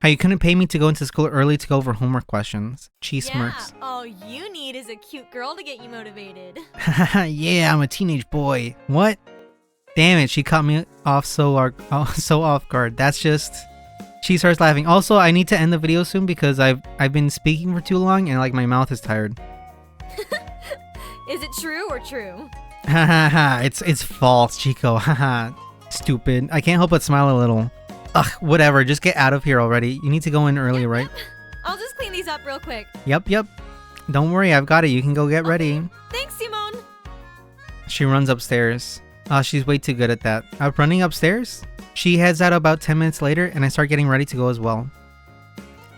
How you couldn't pay me to go into school early to go over homework questions. Cheese smirks. All you need is a cute girl to get you motivated. Yeah, I'm a teenage boy. What? Damn it, she caught me off so off guard. That's just... She starts laughing. Also, I need to end the video soon because I've been speaking for too long and like my mouth is tired. Is it true or true? Hahaha, it's false, Chico. Haha, stupid. I can't help but smile a little. Ugh, whatever. Just get out of here already. You need to go in early, right? I'll just clean these up real quick. Yep. Don't worry, I've got it. You can go get ready. Thanks, Simone. She runs upstairs. She's way too good at that. Running upstairs? She heads out about 10 minutes later, and I start getting ready to go as well.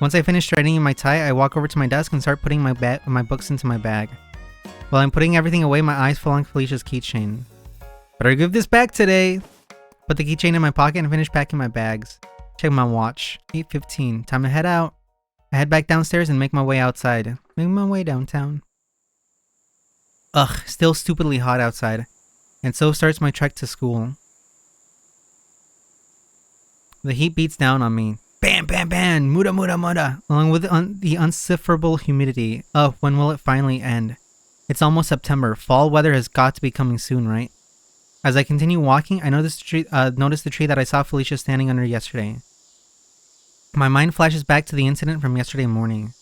Once I finish straightening my tie, I walk over to my desk and start putting my books into my bag. While I'm putting everything away, my eyes fall on Felicia's keychain. Better give this back today. Put the keychain in my pocket and finish packing my bags. Check my watch. 8:15. Time to head out. I head back downstairs and make my way outside. Make my way downtown. Ugh, still stupidly hot outside. And so starts my trek to school. The heat beats down on me. Bam, bam, bam, muda, muda, muda. Along with the unsufferable humidity. Oh, when will it finally end? It's almost September. Fall weather has got to be coming soon, right? As I continue walking, I notice the tree that I saw Felicia standing under yesterday. My mind flashes back to the incident from yesterday morning.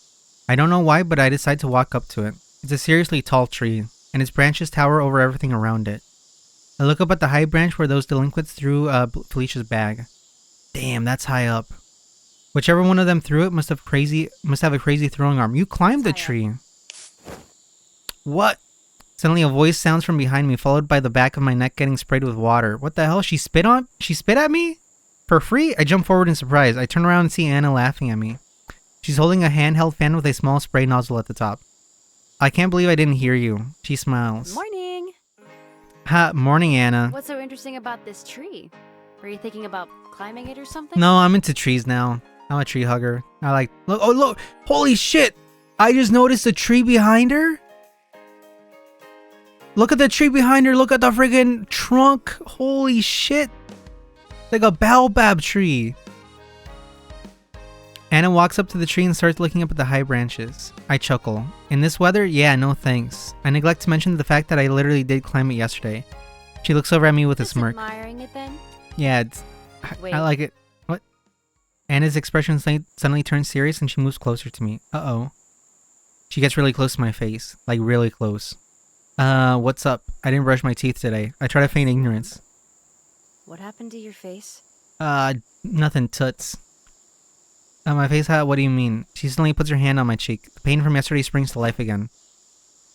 I don't know why, but I decide to walk up to it. It's a seriously tall tree, and its branches tower over everything around it. I look up at the high branch where those delinquents threw Felicia's bag. Damn, that's high up. Whichever one of them threw it must have a crazy throwing arm. You climbed the tree. What? Suddenly a voice sounds from behind me, followed by the back of my neck getting sprayed with water. What the hell? She spit at me? For free? I jump forward in surprise. I turn around and see Anna laughing at me. She's holding a handheld fan with a small spray nozzle at the top. I can't believe I didn't hear you. She smiles. Morning. Morning, Anna. What's so interesting about this tree? Were you thinking about climbing it or something? No, I'm into trees now. I'm a tree hugger. Look. Holy shit. I just noticed a tree behind her. Look at the tree behind her. Look at the friggin' trunk. Holy shit. Like a baobab tree. Anna walks up to the tree and starts looking up at the high branches. I chuckle. In this weather? Yeah, no thanks. I neglect to mention the fact that I literally did climb it yesterday. She looks over at me with a smirk. Admiring it then? Yeah, I like it. What? Anna's expression suddenly turns serious and she moves closer to me. Uh-oh. She gets really close to my face. Like really close. What's up? I didn't brush my teeth today. I try to feign ignorance. What happened to your face? Nothing, toots. My face, what do you mean? She suddenly puts her hand on my cheek. The pain from yesterday springs to life again.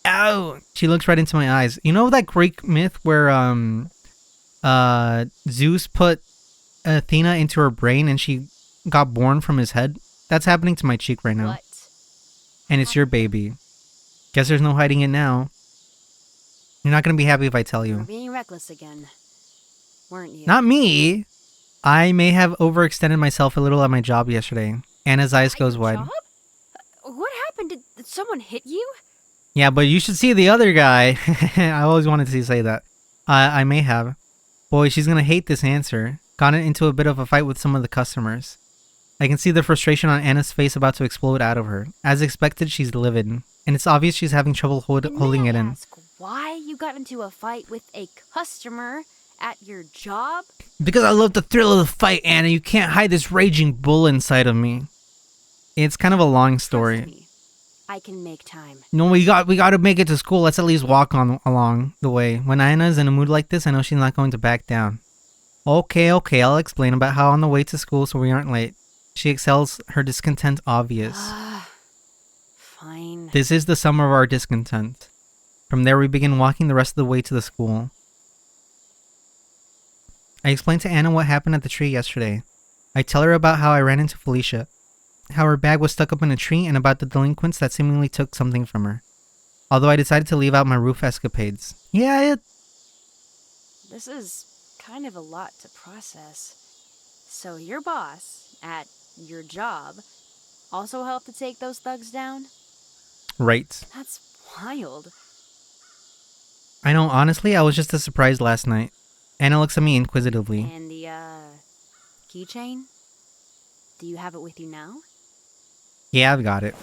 Ow! She looks right into my eyes. You know that Greek myth where, Zeus put Athena into her brain and she got born from his head? That's happening to my cheek right now. What? And it's your baby. Guess there's no hiding it now. You're not gonna be happy if I tell you. You're being reckless again, weren't you? Not me! I may have overextended myself a little at my job yesterday. Anna's eyes goes wide. Job? What happened? Did someone hit you? Yeah, but you should see the other guy. I always wanted to say that. I may have. Boy, she's gonna hate this answer. Gotten into a bit of a fight with some of the customers. I can see the frustration on Anna's face about to explode out of her. As expected, she's livid. And it's obvious she's having trouble holding it in. Ask why you got into a fight with a customer at your job? Because I love the thrill of the fight, Anna. You can't hide this raging bull inside of me. It's kind of a long story. Trust me, I can make time. No, we got to make it to school. Let's at least walk along the way. When Anna's in a mood like this, I know she's not going to back down. Okay, I'll explain about how on the way to school so we aren't late. She exhales, her discontent obvious. Fine. This is the summer of our discontent. From there, we begin walking the rest of the way to the school. I explain to Anna what happened at the tree yesterday. I tell her about how I ran into Felicia, how her bag was stuck up in a tree, and about the delinquents that seemingly took something from her. Although I decided to leave out my roof escapades. This is kind of a lot to process. So your boss, at your job, also helped to take those thugs down? Right. That's wild. I know, honestly, I was just as surprised last night. Anna looks at me inquisitively. And the, keychain? Do you have it with you now? Yeah, I've got it.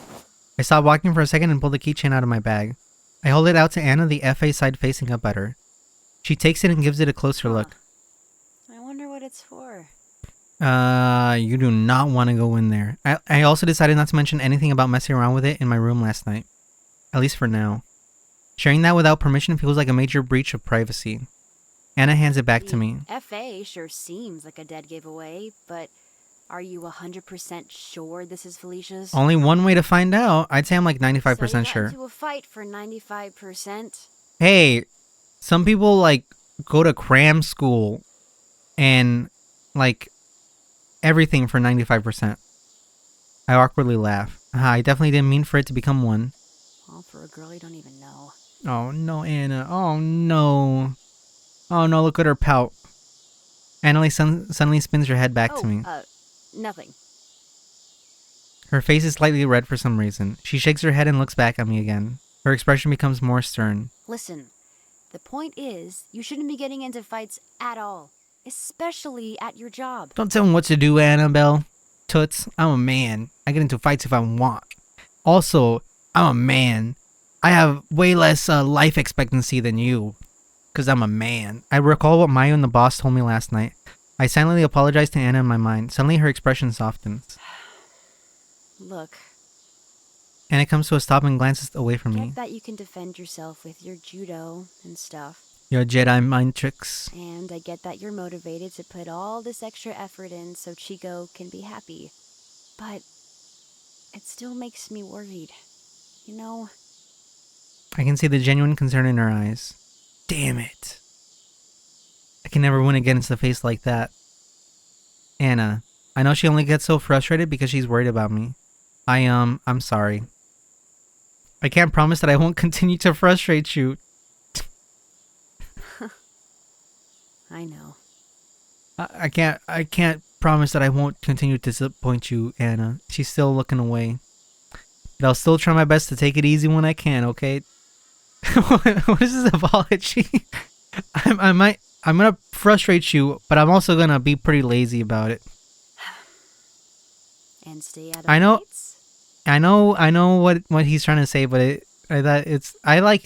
I stopped walking for a second and pulled the keychain out of my bag. I hold it out to Anna, the FA side facing up at her. She takes it and gives it a closer look. I wonder what it's for. You do not want to go in there. I also decided not to mention anything about messing around with it in my room last night. At least for now. Sharing that without permission feels like a major breach of privacy. Anna hands it back to me. FA sure seems like a dead giveaway, but are you 100% sure this is Felicia's? Only one way to find out. I'd say I'm like 95% so you got sure. into a fight for 95%? Hey, some people like go to cram school and like everything for 95%. I awkwardly laugh. I definitely didn't mean for it to become one. All for a girl you don't even know. Oh no, Anna. Oh no. Oh no, look at her pout. Annalie suddenly spins her head back to me. Nothing. Her face is slightly red for some reason. She shakes her head and looks back at me again. Her expression becomes more stern. Listen, the point is, you shouldn't be getting into fights at all. Especially at your job. Don't tell me what to do, Annabelle. Toots, I'm a man. I get into fights if I want. Also, I'm a man. I have way less life expectancy than you. Because I'm a man. I recall what Maya and the boss told me last night. I silently apologize to Anna in my mind. Suddenly her expression softens. Look. Anna comes to a stop and glances away from me. Get that you can defend yourself with your judo and stuff. Your Jedi mind tricks. And I get that you're motivated to put all this extra effort in so Chico can be happy. But it still makes me worried. You know? I can see the genuine concern in her eyes. Damn it. I can never win against a face like that. Anna, I know she only gets so frustrated because she's worried about me. I'm sorry. I can't promise that I won't continue to frustrate you. I know. I can't promise that I won't continue to disappoint you, Anna. She's still looking away. But I'll still try my best to take it easy when I can, okay? What is this apology? I'm gonna frustrate you, but I'm also gonna be pretty lazy about it. And stay out of fights? I know what he's trying to say, but I like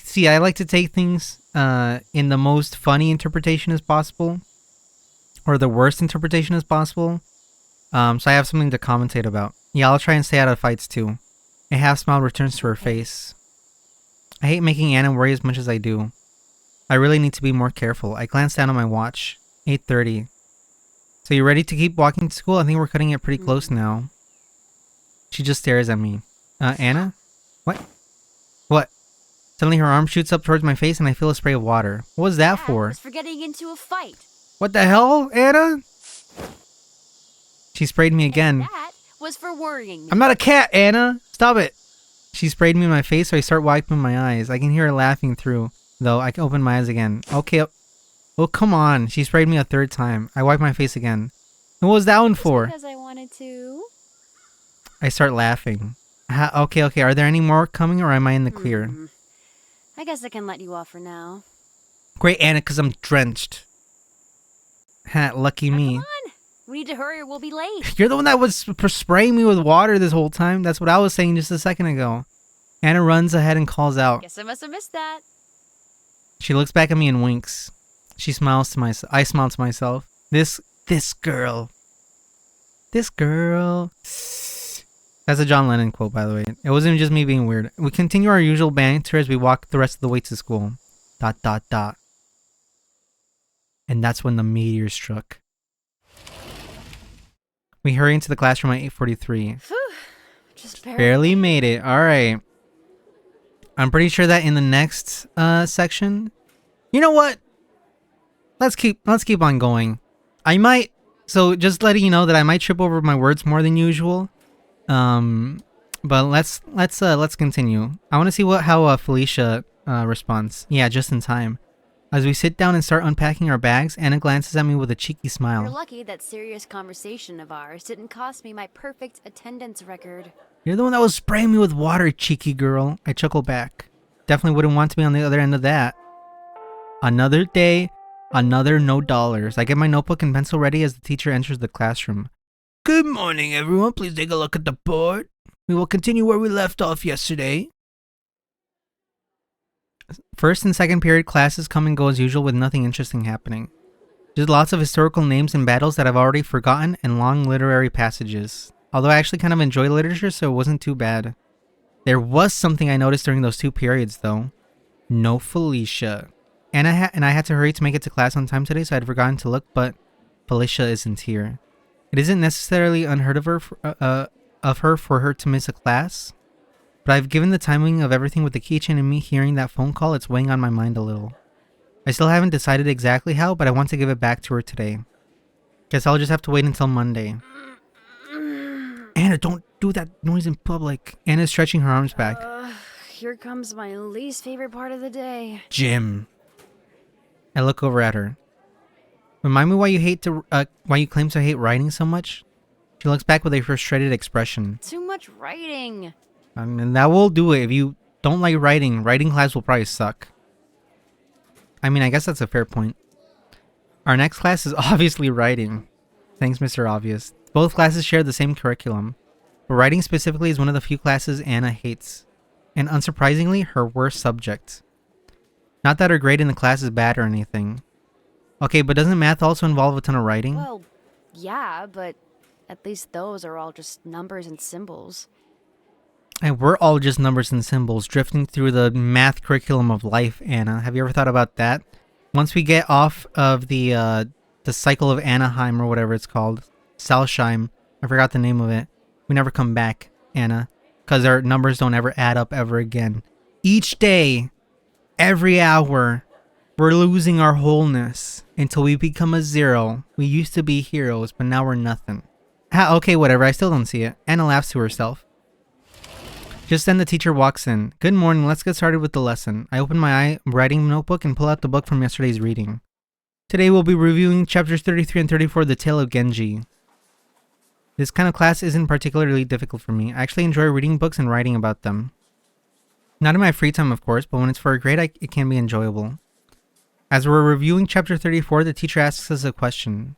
to take things in the most funny interpretation as possible, or the worst interpretation as possible. So I have something to commentate about. Yeah, I'll try and stay out of fights too. A half smile returns to her face. I hate making Anna worry as much as I do. I really need to be more careful. I glance down at my watch. 8:30. So you ready to keep walking to school? I think we're cutting it pretty close now. She just stares at me. Anna? What? What? Suddenly her arm shoots up towards my face and I feel a spray of water. What was that for? Was for getting into a fight. What the hell, Anna? She sprayed me again. And that was for worrying me. I'm not a cat, Anna. Stop it. She sprayed me in my face, so I start wiping my eyes. I can hear her laughing through, though. I can open my eyes again. Okay. Oh, come on. She sprayed me a third time. I wipe my face again. And what was that one for? Because I wanted to. I start laughing. Okay. Are there any more coming, or am I in the clear? I guess I can let you off for now. Great, Anna, because I'm drenched. Lucky me. Come on. We need to hurry or we'll be late. You're the one that was spraying me with water this whole time. That's what I was saying just a second ago. Anna runs ahead and calls out. Guess I must have missed that. She looks back at me and winks. She smiles to myself. I smile to myself. This girl. This girl. That's a John Lennon quote, by the way. It wasn't just me being weird. We continue our usual banter as we walk the rest of the way to school. ... And that's when the meteor struck. We hurry into the classroom at 8:43. Just Barely made it. All right. I'm pretty sure that in the next section, you know what? Let's keep on going. I might. So just letting you know that I might trip over my words more than usual. But let's continue. I want to see how Felicia responds. Yeah, just in time. As we sit down and start unpacking our bags, Anna glances at me with a cheeky smile. You're lucky that serious conversation of ours didn't cost me my perfect attendance record. You're the one that was spraying me with water, cheeky girl. I chuckle back. Definitely wouldn't want to be on the other end of that. Another day, another no dollars. I get my notebook and pencil ready as the teacher enters the classroom. Good morning, everyone. Please take a look at the board. We will continue where we left off yesterday. First and second period classes come and go as usual with nothing interesting happening. Just lots of historical names and battles that I've already forgotten and long literary passages. Although I actually kind of enjoy literature, so it wasn't too bad. There was something I noticed during those 2 periods, though. No Felicia. And I had to hurry to make it to class on time today, so I'd forgotten to look, but Felicia isn't here. It isn't necessarily unheard of her for her to miss a class, but I've given the timing of everything with the keychain and me hearing that phone call, it's weighing on my mind a little. I still haven't decided exactly how, but I want to give it back to her today. Guess I'll just have to wait until Monday. Anna, don't do that noise in public. Anna's stretching her arms back. Here comes my least favorite part of the day. Jim. I look over at her. Remind me why you claim to hate writing so much? She looks back with a frustrated expression. Too much writing. And that will do it. If you don't like writing class will probably suck. I mean, I guess that's a fair point. Our next class is obviously writing. Thanks, Mr. Obvious. Both classes share the same curriculum, but writing specifically is one of the few classes Anna hates. And unsurprisingly, her worst subject. Not that her grade in the class is bad or anything. Okay, but doesn't math also involve a ton of writing? Well, yeah, but at least those are all just numbers and symbols. And we're all just numbers and symbols drifting through the math curriculum of life, Anna. Have you ever thought about that? Once we get off of the cycle of Anaheim or whatever it's called, Salsheim, I forgot the name of it. We never come back, Anna, because our numbers don't ever add up ever again. Each day, every hour, we're losing our wholeness until we become a 0. We used to be heroes, but now we're nothing. Okay, whatever. I still don't see it. Anna laughs to herself. Just then the teacher walks in. Good morning. Let's get started with the lesson. I open my writing notebook and pull out the book from yesterday's reading. Today we'll be reviewing chapters 33 and 34 of The Tale of Genji. This kind of class isn't particularly difficult for me. I actually enjoy reading books and writing about them. Not in my free time, of course, but when it's for a grade, it can be enjoyable. As we're reviewing chapter 34, the teacher asks us a question.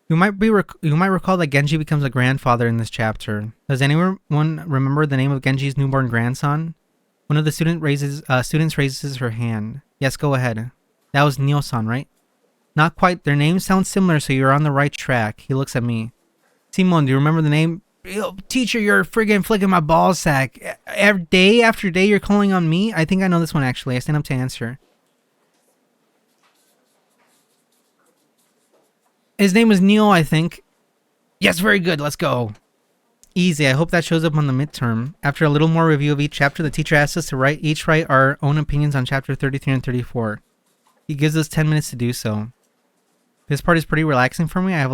You might recall that Genji becomes a grandfather in this chapter. Does anyone remember the name of Genji's newborn grandson? One of the students raises her hand. Yes, go ahead. That was Neo-san, right? Not quite. Their names sound similar, so you're on the right track. He looks at me. Simon, do you remember the name? Yo, teacher, you're friggin' flicking my ball sack. Day after day, you're calling on me? I think I know this one, actually. I stand up to answer. His name was Neo, I think. Yes, very good. Let's go. Easy. I hope that shows up on the midterm. After a little more review of each chapter, the teacher asks us to write our own opinions on chapter 33 and 34. He gives us 10 minutes to do so. This part is pretty relaxing for me. I have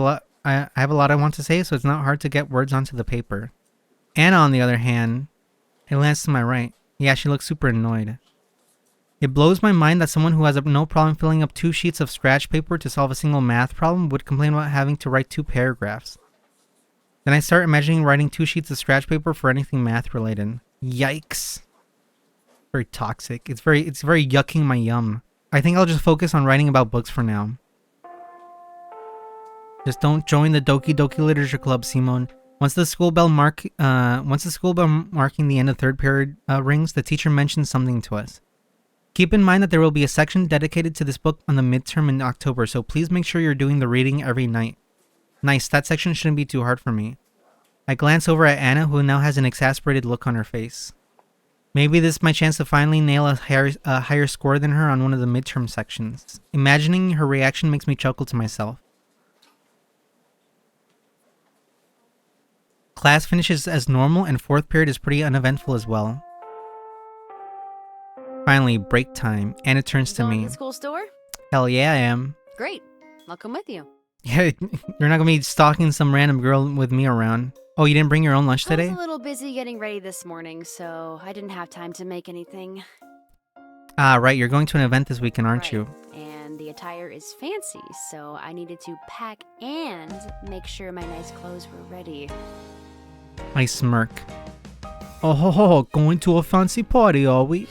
a lot I want to say, so it's not hard to get words onto the paper. Anna, on the other hand, I glance to my right. Yeah, she looks super annoyed. It blows my mind that someone who has no problem filling up 2 sheets of scratch paper to solve a single math problem would complain about having to write 2 paragraphs. Then I start imagining writing 2 sheets of scratch paper for anything math related. Yikes. Very toxic. It's very yucking my yum. I think I'll just focus on writing about books for now. Just don't join the Doki Doki Literature Club, Simon. Once the school bell marking the end of 3rd period rings, the teacher mentions something to us. Keep in mind that there will be a section dedicated to this book on the midterm in October, so please make sure you're doing the reading every night. Nice, that section shouldn't be too hard for me. I glance over at Anna, who now has an exasperated look on her face. Maybe this is my chance to finally nail a higher score than her on one of the midterm sections. Imagining her reaction makes me chuckle to myself. Class finishes as normal, and 4th period is pretty uneventful as well. Finally, break time. Anna turns to me. Going to the school store? Hell yeah, I am. Great. I'll come with you. Yeah, you're not gonna be stalking some random girl with me around. Oh, you didn't bring your own lunch today? I was a little busy getting ready this morning, so I didn't have time to make anything. Ah, right. You're going to an event this weekend, aren't you? And the attire is fancy, so I needed to pack and make sure my nice clothes were ready. I smirk. Oh, ho, ho, going to a fancy party, are we?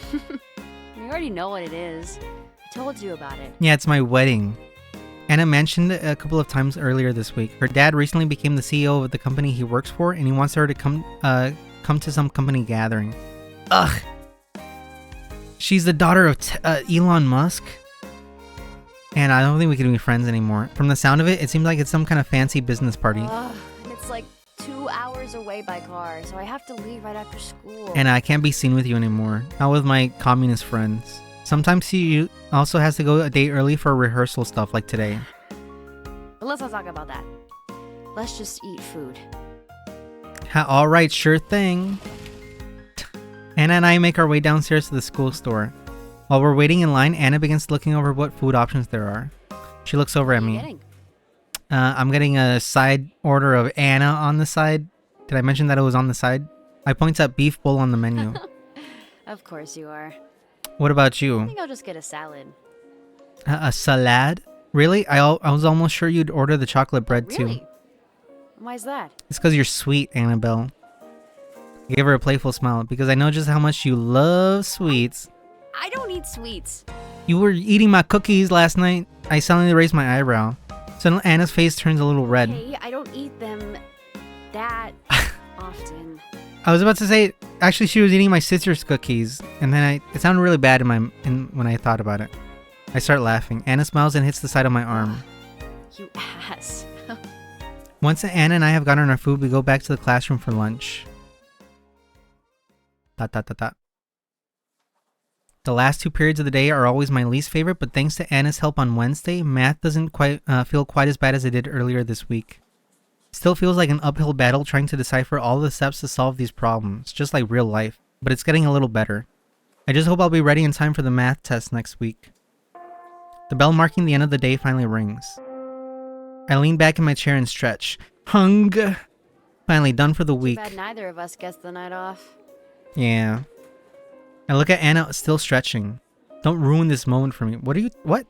You already know what it is. I told you about it. Yeah, it's my wedding. Anna mentioned a couple of times earlier this week. Her dad recently became the CEO of the company he works for, and he wants her to come to some company gathering. Ugh. She's the daughter of Elon Musk. And I don't think we can be friends anymore. From the sound of it, it seems like it's some kind of fancy business party. And it's like 2 hours away by car, so I have to leave right after school. And I can't be seen with you anymore. Not with my communist friends. Sometimes she also has to go a day early for rehearsal stuff like today. But let's not talk about that. Let's just eat food. Alright, sure thing. Anna and I make our way downstairs to the school store. While we're waiting in line, Anna begins looking over what food options there are. She looks over at me. What are you getting? I'm getting a side order of Anna on the side. Did I mention that it was on the side? I point at beef bowl on the menu. Of course you are. What about I you? think I'll just get a salad. A salad? Really? I was almost sure you'd order the chocolate bread Really? too. Why is that? It's because you're sweet, Annabelle. I gave her a playful smile because I know just how much you love sweets. I don't eat sweets. You were eating my cookies last night. I suddenly raised my eyebrow. Suddenly Anna's face turns a little red. Hey, I don't eat them that often. I was about to say, actually, she was eating my sister's cookies, and then it sounded really bad when I thought about it. I start laughing. Anna smiles and hits the side of my arm. You ass. Once Anna and I have gotten our food, we go back to the classroom for lunch. The last 2 periods of the day are always my least favorite, but thanks to Anna's help on Wednesday, math doesn't quite feel quite as bad as it did earlier this week. It still feels like an uphill battle trying to decipher all the steps to solve these problems, just like real life, but it's getting a little better. I just hope I'll be ready in time for the math test next week. The bell marking the end of the day finally rings. I lean back in my chair and stretch. Hung! Finally done for the week. Too bad neither of us gets the night off. Yeah. I look at Anna still stretching. Don't ruin this moment for me. What?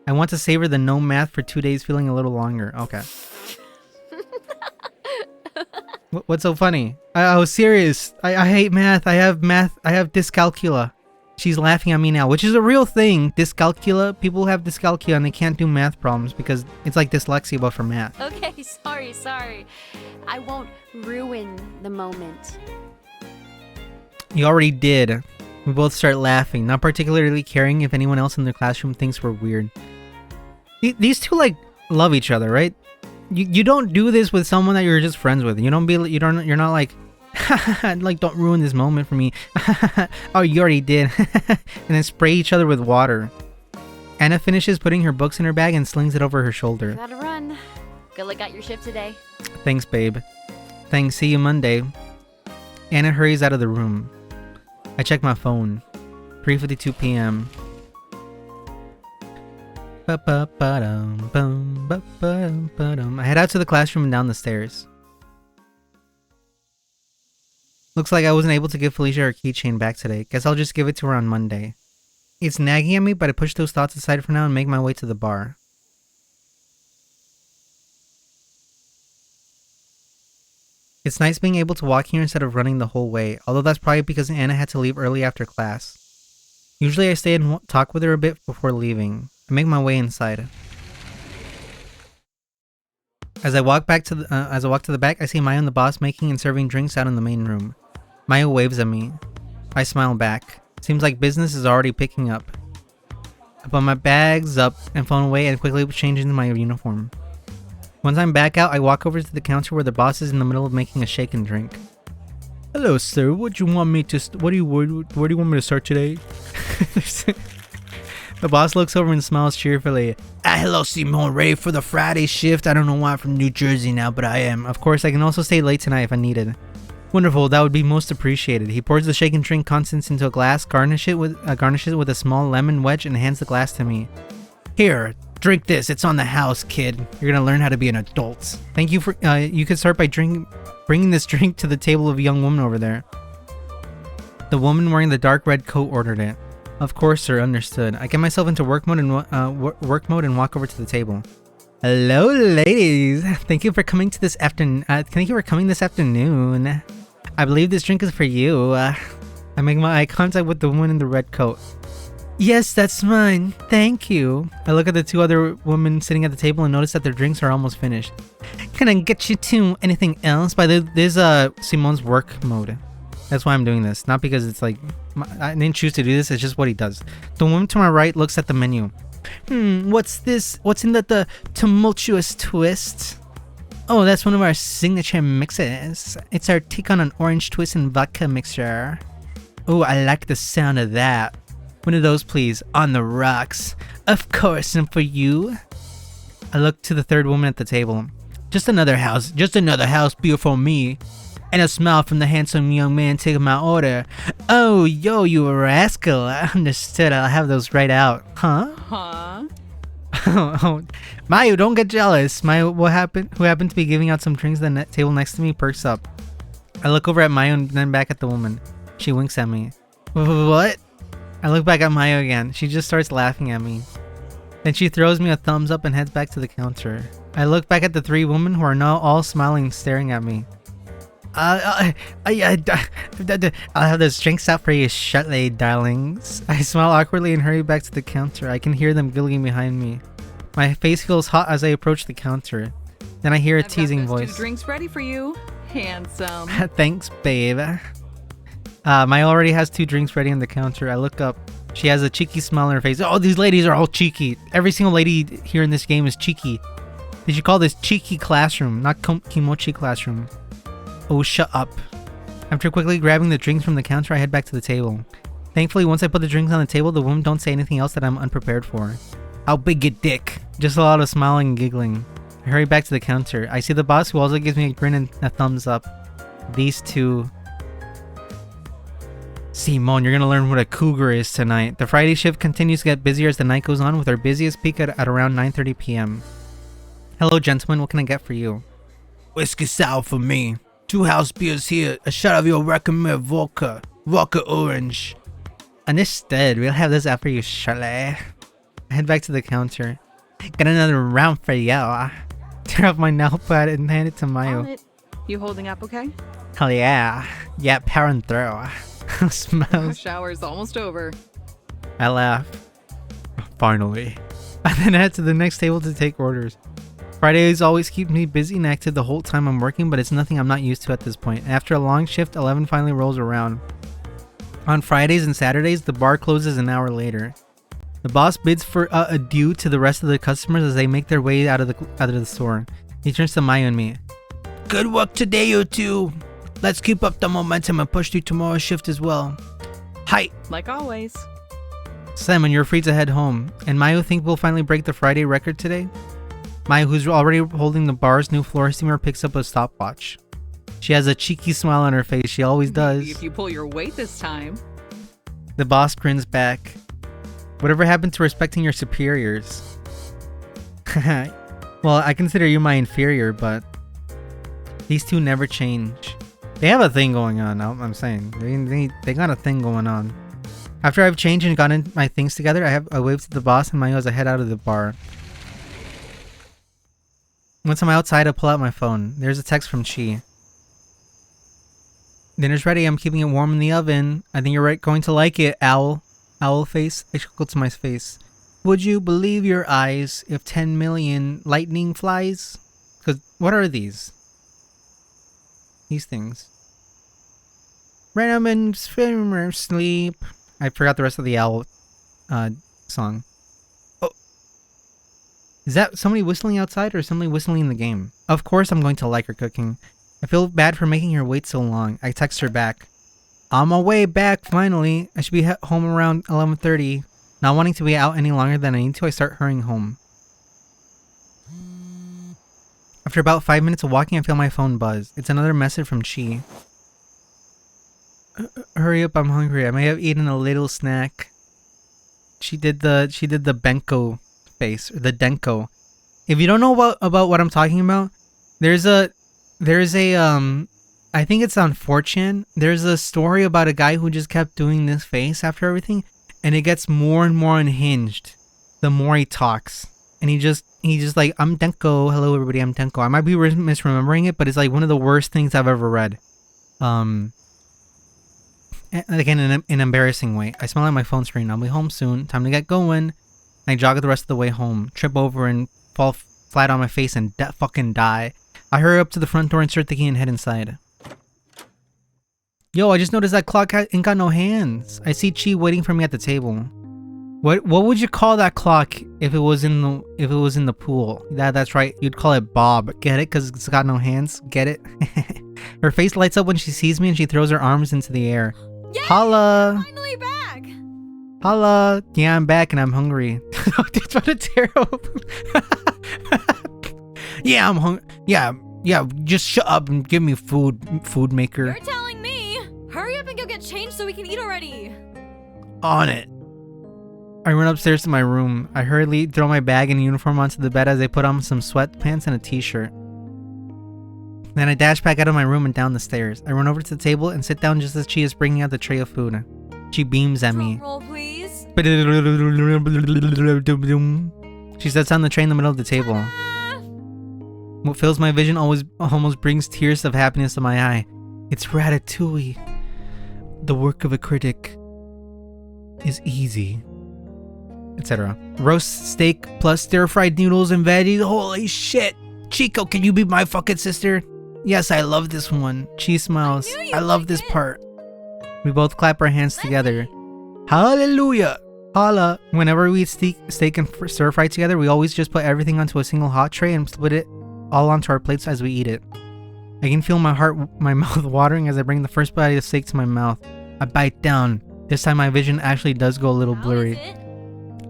I want to savor the no math for 2 days feeling a little longer. Okay. What's so funny? I was serious. I hate math. I have dyscalculia. She's laughing at me now, which is a real thing. Dyscalculia. People have dyscalculia and they can't do math problems because it's like dyslexia but for math. Okay, sorry. I won't ruin the moment. You already did. We both start laughing, not particularly caring if anyone else in the classroom thinks we're weird. These two love each other, right? You don't do this with someone that you're just friends with. You're not like don't ruin this moment for me. Oh, you already did. And then spray each other with water. Anna finishes putting her books in her bag and slings it over her shoulder. Gotta run. Good luck at your shift today. Thanks, babe. Thanks, see you Monday. Anna hurries out of the room. I check my phone. 3:52 p.m. I head out to the classroom and down the stairs. Looks like I wasn't able to give Felicia her keychain back today. Guess I'll just give it to her on Monday. It's nagging at me, but I push those thoughts aside for now and make my way to the bar. It's nice being able to walk here instead of running the whole way, although that's probably because Anna had to leave early after class. Usually I stay and talk with her a bit before leaving. I make my way inside. As I walk to the back, I see Maya and the boss making and serving drinks out in the main room. Maya waves at me. I smile back. Seems like business is already picking up. I put my bags up and phone away and quickly change into my uniform. Once I'm back out, I walk over to the counter where the boss is in the middle of making a shake and drink. Hello, sir. What do you want me to start today? The boss looks over and smiles cheerfully. Hello, Simone. Ready for the Friday shift? I don't know why I'm from New Jersey now, but I am. Of course, I can also stay late tonight if I needed. Wonderful. That would be most appreciated. He pours the shake and drink contents into a glass, garnishes it with a small lemon wedge, and hands the glass to me. Here. Drink this. It's on the house, kid. You're gonna learn how to be an adult. Thank you for. You could start by bringing this drink to the table of a young woman over there. The woman wearing the dark red coat ordered it. Of course, sir. Understood. I get myself into work mode and walk over to the table. Hello, ladies. Thank you for coming this afternoon. I believe this drink is for you. I make my eye contact with the woman in the red coat. Yes, that's mine. Thank you. I look at the two other women sitting at the table and notice that their drinks are almost finished. Can I get you two anything else? There's Simone's work mode. That's why I'm doing this. Not because it's like I didn't choose to do this. It's just what he does. The woman to my right looks at the menu. What's this? What's in the tumultuous twist? Oh, that's one of our signature mixes. It's our take on an orange twist and vodka mixture. Oh, I like the sound of that. One of those, please. On the rocks. Of course, and for you? I look to the third woman at the table. Just another house beer for me. And a smile from the handsome young man taking my order. Oh, yo, you rascal. I understood. I'll have those right out. Huh? Oh, Mayu, don't get jealous. Mayu, who happened to be giving out some drinks at the table next to me, perks up. I look over at Mayu and then back at the woman. She winks at me. What? I look back at Mayu again. She just starts laughing at me. Then she throws me a thumbs up and heads back to the counter. I look back at the three women who are now all smiling, staring at me. I'll have those drinks out for you shortly, darlings. I smile awkwardly and hurry back to the counter. I can hear them giggling behind me. My face feels hot as I approach the counter. Then I hear a teasing voice. 2 drinks ready for you, handsome. Thanks, babe. Maya already has 2 drinks ready on the counter. I look up. She has a cheeky smile on her face. Oh, these ladies are all cheeky. Every single lady here in this game is cheeky. They should call this Cheeky Classroom, not Kimochii Classroom. Oh, shut up. After quickly grabbing the drinks from the counter, I head back to the table. Thankfully, once I put the drinks on the table, the women don't say anything else that I'm unprepared for. How big your dick? Just a lot of smiling and giggling. I hurry back to the counter. I see the boss, who also gives me a grin and a thumbs up. These two... Simone, you're gonna learn what a cougar is tonight. The Friday shift continues to get busier as the night goes on, with our busiest peak at around 9:30 p.m. Hello, gentlemen. What can I get for you? Whiskey sour for me. 2 house beers here. A shot of your recommended vodka. Vodka orange. Understood. We'll have this out for you shortly. I head back to the counter. Got another round for you. Tear off my notepad and hand it to Mayu. You holding up okay? Hell yeah. Yeah, powering through. Smells. Shower's almost over. I laugh. Finally. I then head to the next table to take orders. Fridays always keep me busy and active the whole time I'm working, but it's nothing I'm not used to at this point. After a long shift, 11 finally rolls around. On Fridays and Saturdays, the bar closes an hour later. The boss bids for adieu to the rest of the customers as they make their way out of the store. He turns to Mayu and me. Good work today, you two. Let's keep up the momentum and push through tomorrow's shift as well. Hi. Like always. Simon, you're free to head home. And Mayu think we'll finally break the Friday record today? Mayu, who's already holding the bar's new floor steamer, picks up a stopwatch. She has a cheeky smile on her face. She always does. Maybe if you pull your weight this time. The boss grins back. Whatever happened to respecting your superiors? Well, I consider you my inferior, but these two never change. They have a thing going on, I'm saying. They got a thing going on. After I've changed and gotten my things together, I wave to the boss and Mayu as I head out of the bar. Once I'm outside, I pull out my phone. There's a text from Chi. Dinner's ready. I'm keeping it warm in the oven. I think you're going to like it, owl. Owl face. I chuckle to my face. Would you believe your eyes if 10 million lightning flies? Because what are these? These things. Random and sleep. I forgot the rest of the owl song. Oh. Is that somebody whistling outside or somebody whistling in the game? Of course I'm going to like her cooking. I feel bad for making her wait so long. I text her back. On my way back, finally. I should be home around 11:30. Not wanting to be out any longer than I need to, I start hurrying home. After about 5 minutes of walking, I feel my phone buzz. It's another message from Chi. Hurry up, I'm hungry. I may have eaten a little snack. She did the Benko face, or the Denko. If you don't know about what I'm talking about, there's a I think it's on 4chan. There's a story about a guy who just kept doing this face after everything, and it gets more and more unhinged the more he talks. And he just like, I'm Denko. Hello everybody, I'm Denko. I might be misremembering it, but it's like one of the worst things I've ever read. Again, in an embarrassing way. I smile at my phone screen. I'll be home soon. Time to get going. I jog the rest of the way home, trip over and fall flat on my face and fucking die. I hurry up to the front door, insert the key, and head inside. Yo, I just noticed that clock ain't got no hands. I see Chi waiting for me at the table. What would you call that clock if it was in the pool? That's right. You'd call it Bob. Get it? Cause it's got no hands. Get it? Her face lights up when she sees me and she throws her arms into the air. Yay! Holla! Finally back. Holla! Yeah, I'm back and I'm hungry. That's what a terrible. Yeah, I'm hungry. Yeah. Just shut up and give me food maker. You're telling me. Hurry up and go get changed so we can eat already. On it. I run upstairs to my room. I hurriedly throw my bag and uniform onto the bed as I put on some sweatpants and a t-shirt. Then I dash back out of my room and down the stairs. I run over to the table and sit down just as she is bringing out the tray of food. She beams at me. Drum roll, please. She sets down the tray in the middle of the table. Ah. What fills my vision almost brings tears of happiness to my eye. It's ratatouille. The work of a critic is easy. Etc. Roast steak plus stir-fried noodles and veggies. Holy shit! Chico, can you be my fucking sister? Yes, I love this one. She smiles. I love this part. We both clap our hands together. Hallelujah! Holla! Whenever we eat steak and stir-fry together, we always just put everything onto a single hot tray and split it all onto our plates as we eat it. I can feel my mouth watering as I bring the first bite of steak to my mouth. I bite down. This time my vision actually does go a little blurry. How is it?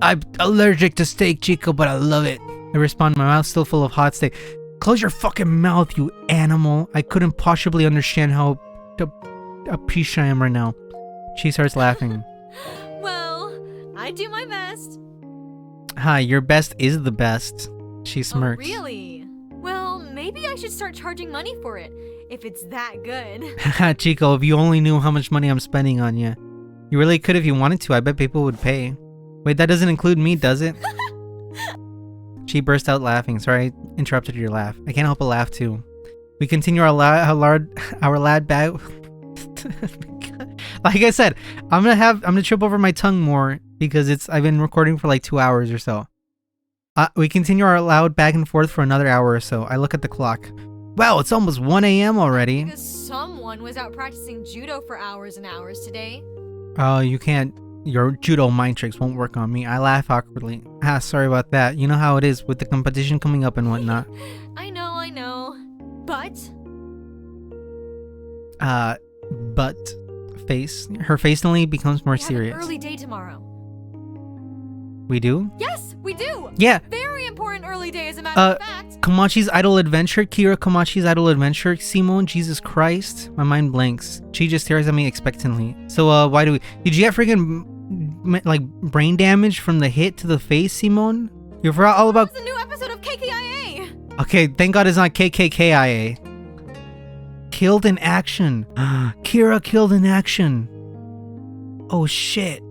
I'm allergic to steak, Chico, but I love it. I respond, my mouth still full of hot steak. Close your fucking mouth, you animal. I couldn't possibly understand how appreciative I am right now. She starts laughing. Well, I do my best. Hi, your best is the best. She smirks. Oh, really? Well, maybe I should start charging money for it, if it's that good. Haha, Chico, if you only knew how much money I'm spending on you. You really could if you wanted to. I bet people would pay. Wait, that doesn't include me, does it? She burst out laughing. Sorry, I interrupted your laugh. I can't help but laugh too. We continue our lad bag. Like I said, I'm gonna trip over my tongue more because I've been recording for like 2 hours or so. We continue our loud back and forth for another hour or so. I look at the clock. Wow, it's almost 1 a.m. already. Because someone was out practicing judo for hours and hours today. Oh, you can't. Your judo mind tricks won't work on me. I laugh awkwardly. Sorry about that. You know how it is with the competition coming up and whatnot. I know. But? Face. Her face suddenly becomes more We have serious. an early day tomorrow. We do? Yes, we do. Yeah. Very important early day, as a matter of fact. Kimochii's Idle Adventure. Kira Kimochii's Idle Adventure. Simone, Jesus Christ. My mind blanks. She just stares at me expectantly. So, why did you get freaking, like, brain damage from the hit to the face, Simone? You forgot all about... It's a new episode of KKIA. Okay, thank God it's not KKKIA. Killed in action. Kira killed in action. Oh, shit.